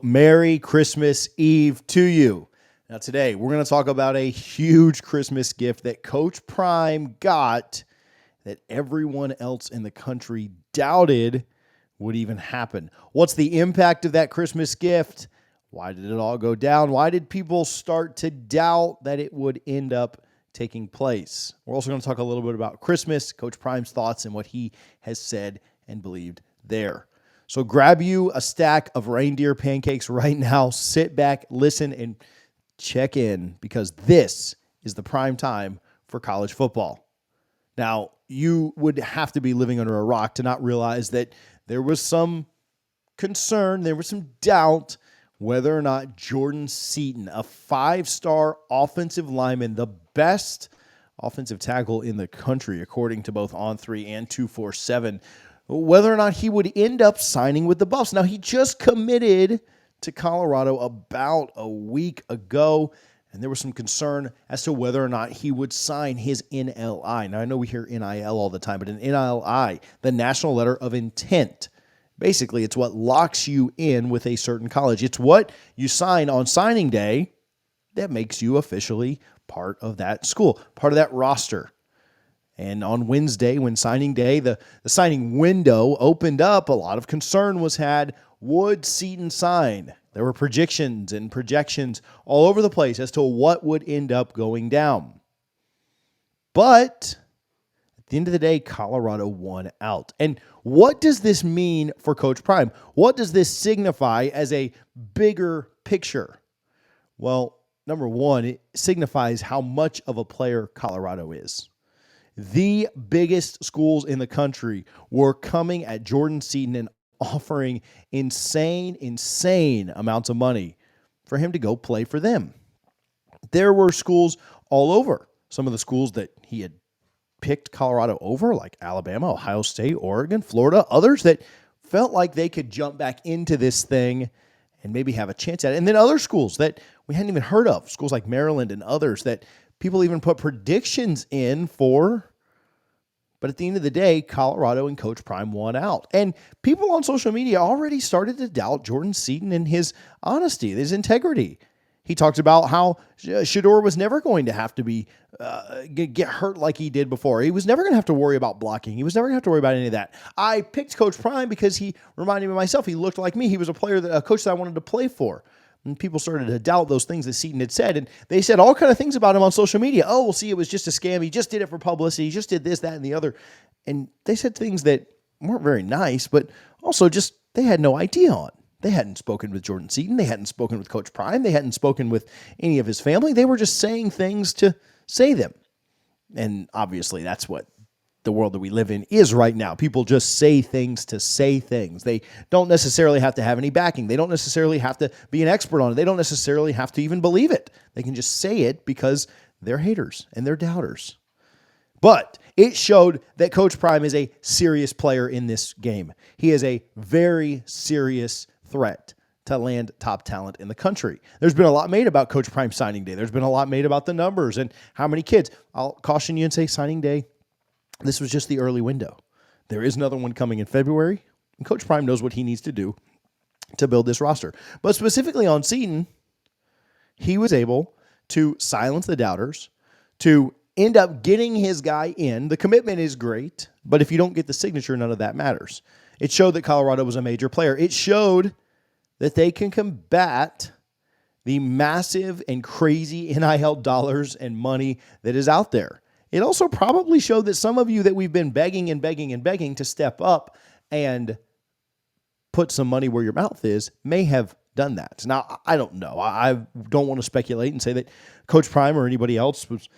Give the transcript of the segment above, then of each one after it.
Merry Christmas Eve to you. Now, today we're going to talk about a huge Christmas gift that Coach Prime got that everyone else in the country doubted would even happen. What's the impact of that Christmas gift? Why did it all go down? Why did people start to doubt that it would end up taking place? We're also going to talk a little bit about Christmas, Coach Prime's thoughts, and what he has said and believed there. So grab you a stack of reindeer pancakes right now, sit back, listen, and check in, because this is the prime time for college football. Now, you would have to be living under a rock to not realize that there was some concern, there was some doubt whether or not Jordan Seaton, a 5-star offensive lineman, the best offensive tackle in the country, according to both On3 and 247, whether or not he would end up signing with the Buffs. Now, he just committed to Colorado about a week ago, and there was some concern as to whether or not he would sign his NLI. Now, I know we hear NIL all the time, but an NLI, the National Letter of Intent, basically, it's what locks you in with a certain college. It's what you sign on signing day that makes you officially part of that school, part of that roster. And on Wednesday, when signing day, the signing window opened up, a lot of concern was had. Would Seaton sign? There were predictions and projections all over the place as to what would end up going down. But at the end of the day, Colorado won out. And what does this mean for Coach Prime? What does this signify as a bigger picture? Well, number one, it signifies how much of a player Colorado is. The biggest schools in the country were coming at Jordan Seaton and offering insane amounts of money for him to go play for them. There were schools all over. Some of the schools that he had picked Colorado over, like Alabama, Ohio State, Oregon, Florida, others that felt like they could jump back into this thing and maybe have a chance at it. And then other schools that we hadn't even heard of, schools like Maryland and others that people even put predictions in for. But at the end of the day, Colorado and Coach Prime won out. And people on social media already started to doubt Jordan Seaton and his honesty, his integrity. He talked about how Shedeur was never going to have to be get hurt like he did before. He was never going to have to worry about blocking. He was never going to have to worry about any of that. I picked Coach Prime because he reminded me of myself. He looked like me. He was a coach that I wanted to play for. And people started to doubt those things that Seaton had said. And they said all kind of things about him on social media. Oh, well, see, it was just a scam. He just did it for publicity. He just did this, that, and the other. And they said things that weren't very nice, but also just they had no idea on. They hadn't spoken with Jordan Seaton. They hadn't spoken with Coach Prime. They hadn't spoken with any of his family. They were just saying things to say them. And obviously that's what the world that we live in is right now. People just say things to say things. They don't necessarily have to have any backing. They don't necessarily have to be an expert on it. They don't necessarily have to even believe it. They can just say it because they're haters and they're doubters. But it showed that Coach Prime is a serious player in this game. He is a very serious threat to land top talent in the country. There's been a lot made about Coach Prime signing day. There's been a lot made about the numbers and how many kids. I'll caution you and say signing day, this was just the early window. There is another one coming in February, and Coach Prime knows what he needs to do to build this roster. But specifically on Seaton, he was able to silence the doubters, to end up getting his guy in. The commitment is great, but if you don't get the signature, none of that matters. It showed that Colorado was a major player. It showed that they can combat the massive and crazy NIL dollars and money that is out there. It also probably showed that some of you that we've been begging to step up and put some money where your mouth is may have done that. Now, I don't know. I don't want to speculate and say that Coach Prime or anybody else was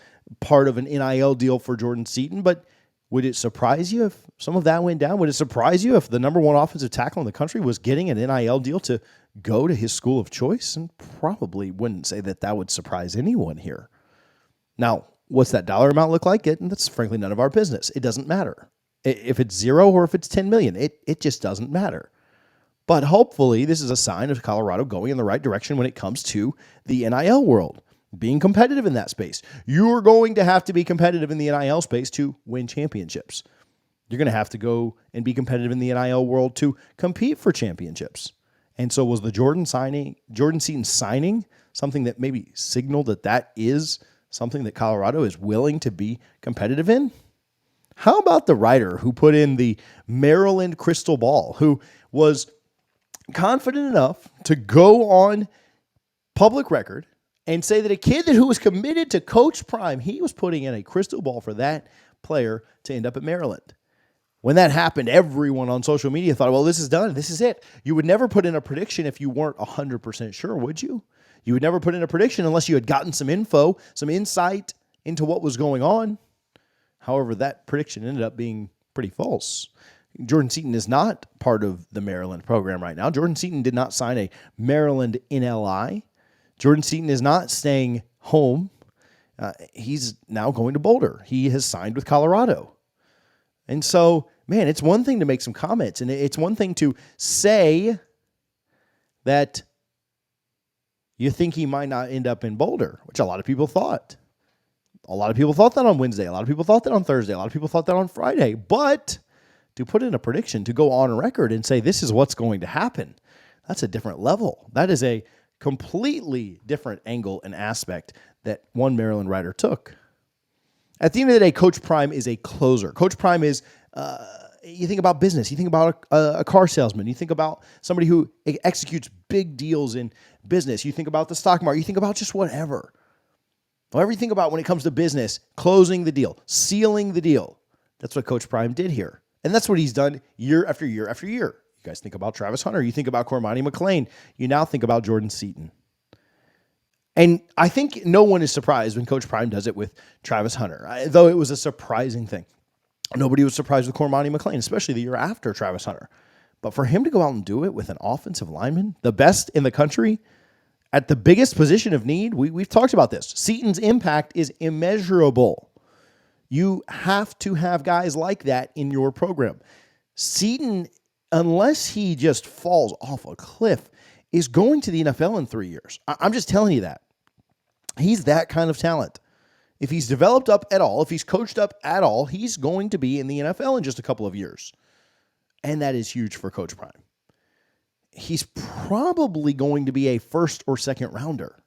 part of an NIL deal for Jordan Seaton, but would it surprise you if some of that went down? Would it surprise you if the number one offensive tackle in the country was getting an NIL deal to go to his school of choice? And probably wouldn't say that that would surprise anyone here. Now, what's that dollar amount look like? That's frankly none of our business. It doesn't matter. If it's zero or if it's 10 million, it just doesn't matter. But hopefully this is a sign of Colorado going in the right direction when it comes to the NIL world, being competitive in that space. You're going to have to be competitive in the NIL space to win championships. You're going to have to go and be competitive in the NIL world to compete for championships. And so was the Jordan Seaton signing something that maybe signaled that is something that Colorado is willing to be competitive in? How about the writer who put in the Maryland crystal ball, who was confident enough to go on public record and say that a kid who was committed to Coach Prime, he was putting in a crystal ball for that player to end up at Maryland? When that happened, everyone on social media thought, well, this is done. This is it. You would never put in a prediction if you weren't 100% sure, would you? You would never put in a prediction unless you had gotten some info, some insight into what was going on. However, that prediction ended up being pretty false. Jordan Seaton is not part of the Maryland program right now. Jordan Seaton did not sign a Maryland NLI. Jordan Seaton is not staying home. He's now going to Boulder. He has signed with Colorado. And so, man, it's one thing to make some comments, and it's one thing to say that you think he might not end up in Boulder, which a lot of people thought. A lot of people thought that on Wednesday. A lot of people thought that on Thursday. A lot of people thought that on Friday. But to put in a prediction, to go on record and say this is what's going to happen, that's a different level. That is a completely different angle and aspect that one Maryland writer took. At the end of the day, Coach Prime is a closer. Coach Prime is, you think about business, you think about a car salesman, you think about somebody who executes big deals in business, you think about the stock market, you think about just whatever. Whatever you think about when it comes to business, closing the deal, sealing the deal, that's what Coach Prime did here. And that's what he's done year after year after year. You guys think about Travis Hunter, you think about Cormani McClain, you now think about Jordan Seaton. And I think no one is surprised when Coach Prime does it with Travis Hunter, though it was a surprising thing. Nobody was surprised with Cormani McClain, especially the year after Travis Hunter. But for him to go out and do it with an offensive lineman, the best in the country, at the biggest position of need, we've talked about this. Seaton's impact is immeasurable. You have to have guys like that in your program. Seaton, unless he just falls off a cliff, is going to the NFL in 3 years. I'm just telling you that. He's that kind of talent. If he's developed up at all, if he's coached up at all, he's going to be in the NFL in just a couple of years. And that is huge for Coach Prime. He's probably going to be a first or second rounder.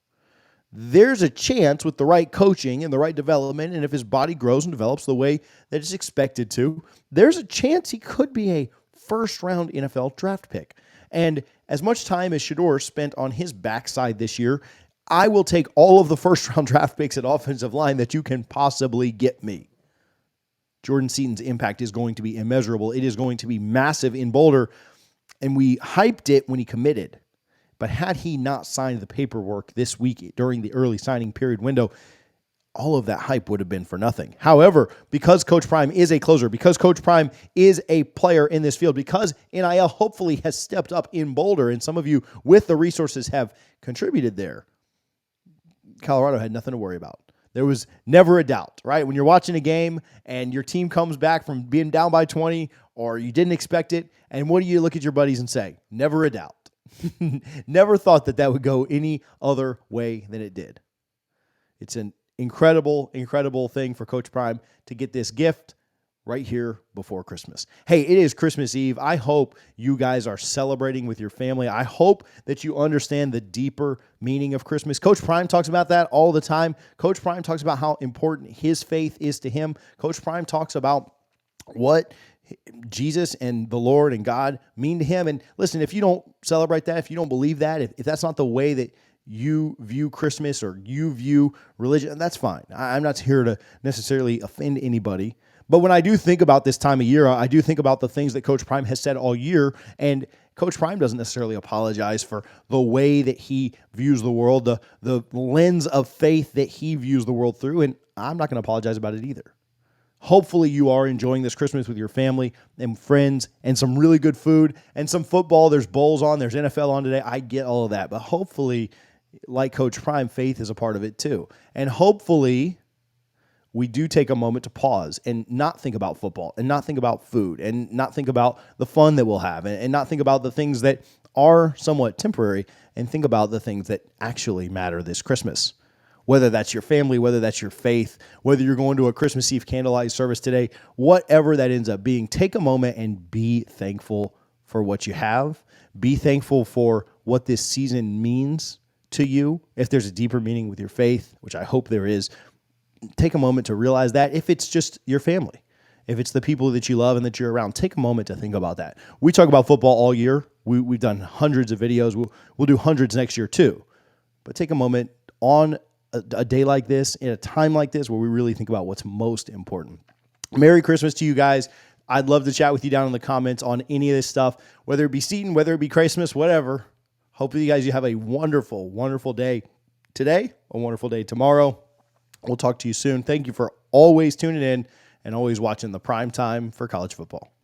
There's a chance with the right coaching and the right development, and if his body grows and develops the way that it's expected to, there's a chance he could be a first-round NFL draft pick. And as much time as Shedeur spent on his backside this year, I will take all of the first-round draft picks at offensive line that you can possibly get me. Jordan Seaton's impact is going to be immeasurable. It is going to be massive in Boulder, and we hyped it when he committed. But had he not signed the paperwork this week during the early signing period window, all of that hype would have been for nothing. However, because Coach Prime is a closer, because Coach Prime is a player in this field, because NIL hopefully has stepped up in Boulder, and some of you with the resources have contributed there, Colorado had nothing to worry about. There was never a doubt, right? When you're watching a game and your team comes back from being down by 20 or you didn't expect it, and what do you look at your buddies and say? Never a doubt. Never thought that would go any other way than it did. It's an incredible, incredible thing for Coach Prime to get this gift right here before Christmas. Hey, it is Christmas Eve. I hope you guys are celebrating with your family. I hope that you understand the deeper meaning of Christmas. Coach Prime talks about that all the time. Coach Prime talks about how important his faith is to him. Coach Prime talks about what Jesus and the Lord and God mean to him. And listen, if you don't celebrate that, if you don't believe that, if that's not the way that you view Christmas or you view religion, that's fine. I'm not here to necessarily offend anybody. But when I do think about this time of year, I do think about the things that Coach Prime has said all year, and Coach Prime doesn't necessarily apologize for the way that he views the world, the lens of faith that he views the world through, and I'm not going to apologize about it either. Hopefully you are enjoying this Christmas with your family and friends and some really good food and some football. There's bowls on, there's NFL on today. I get all of that, but hopefully, like Coach Prime, faith is a part of it too. And hopefully we do take a moment to pause and not think about football and not think about food and not think about the fun that we'll have and not think about the things that are somewhat temporary and think about the things that actually matter this Christmas. Whether that's your family, whether that's your faith, whether you're going to a Christmas Eve candlelight service today, whatever that ends up being, take a moment and be thankful for what you have. Be thankful for what this season means to you. If there's a deeper meaning with your faith, which I hope there is, take a moment to realize that. If it's just your family, if it's the people that you love and that you're around, take a moment to think about that. We talk about football all year. We've done hundreds of videos. We'll do hundreds next year too. But take a moment on a day like this, in a time like this, where we really think about what's most important. Merry Christmas to you guys. I'd love to chat with you down in the comments on any of this stuff, whether it be Seaton, whether it be Christmas, whatever. Hopefully you have a wonderful, wonderful day today, a wonderful day tomorrow. We'll talk to you soon. Thank you for always tuning in and always watching the prime time for college football.